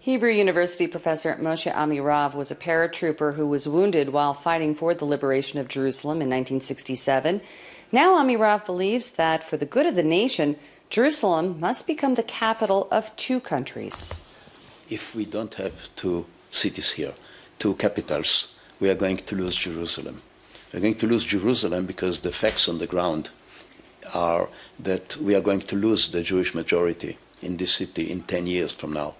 Hebrew University professor Moshe Amirav was a paratrooper who was wounded while fighting for the liberation of Jerusalem in 1967. Now Amirav believes that for the good of the nation, Jerusalem must become the capital of two countries. If we don't have two cities here, two capitals, we are going to lose Jerusalem. We're going to lose Jerusalem because the facts on the ground are that we are going to lose the Jewish majority in this city in 10 years from now.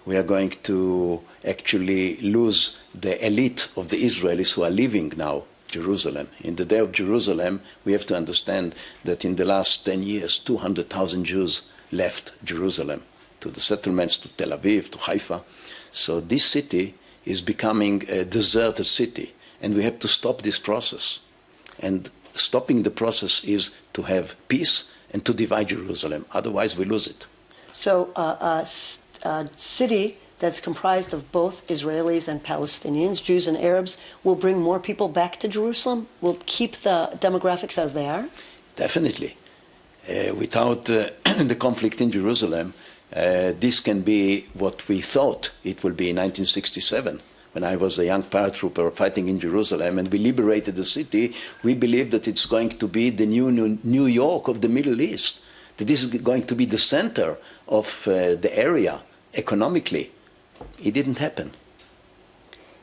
We are going to actually lose the elite of the Israelis who are leaving now Jerusalem. In the day of Jerusalem, we have to understand that in the last 10 years, 200,000 Jews left Jerusalem to the settlements, to Tel Aviv, to Haifa. So this city is becoming a deserted city, and we have to stop this process. And stopping the process is to have peace and to divide Jerusalem. Otherwise, we lose it. So a city that's comprised of both Israelis and Palestinians, Jews and Arabs, will bring more people back to Jerusalem? Will keep the demographics as they are? Definitely. Without the conflict in Jerusalem, this can be what we thought it will be in 1967. When I was a young paratrooper fighting in Jerusalem and we liberated the city, we believed that it's going to be the New York of the Middle East, that this is going to be the center of the area economically. It didn't happen.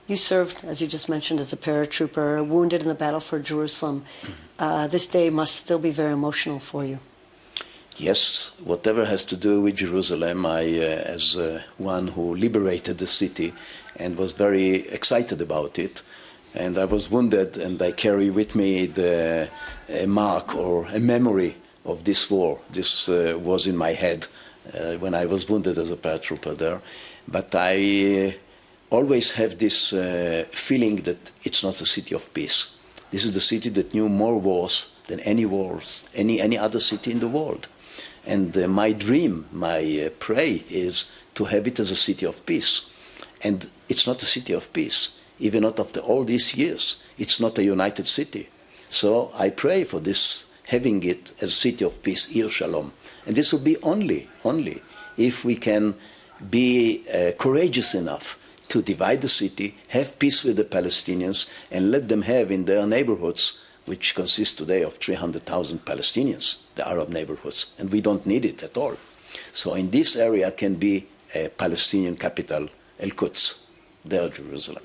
You served, as you just mentioned, as a paratrooper, wounded in the battle for Jerusalem. This day must still be very emotional for you. Yes, whatever has to do with Jerusalem, I, as one who liberated the city and was very excited about it, and I was wounded, and I carry with me a mark or a memory of this war. This was in my head when I was wounded as a paratrooper there. But I always have this feeling that it's not a city of peace. This is the city that knew more wars than any other city in the world. And my dream, my prayer is to have it as a city of peace. And it's not a city of peace. Even not after all these years, it's not a united city. So I pray for this, having it as a city of peace, Ir Shalom. And this will be only if we can be courageous enough to divide the city, have peace with the Palestinians, and let them have in their neighborhoods, which consist today of 300,000 Palestinians, the Arab neighborhoods, and we don't need it at all. So in this area can be a Palestinian capital, Al-Quds, there Jerusalem.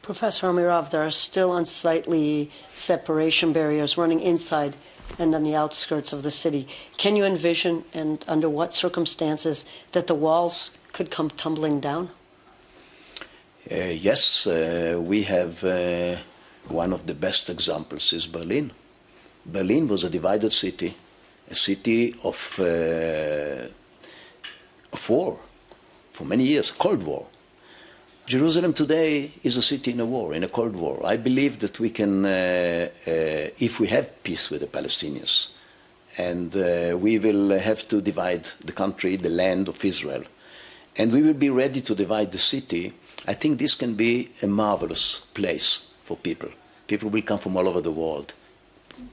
Professor Amirav, there are still unsightly separation barriers running inside and on the outskirts of the city. Can you envision, and under what circumstances, that the walls could come tumbling down? Yes, we have one of the best examples is Berlin. Berlin was a divided city, a city of war for many years, Cold War. Jerusalem today is a city in a war, in a Cold War. I believe that we can, if we have peace with the Palestinians, and we will have to divide the country, the land of Israel, and we will be ready to divide the city, I think this can be a marvelous place for people. People will come from all over the world.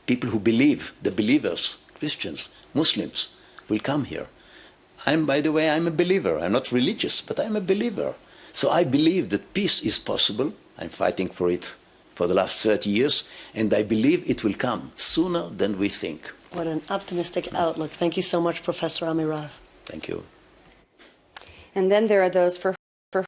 People who believe, the believers, Christians, Muslims, will come here. By the way, I'm a believer. I'm not religious, but I'm a believer. So I believe that peace is possible. I'm fighting for it for the last 30 years, and I believe it will come sooner than we think. What an optimistic outlook. Thank you so much, Professor Amirav. Thank you. And then there are those for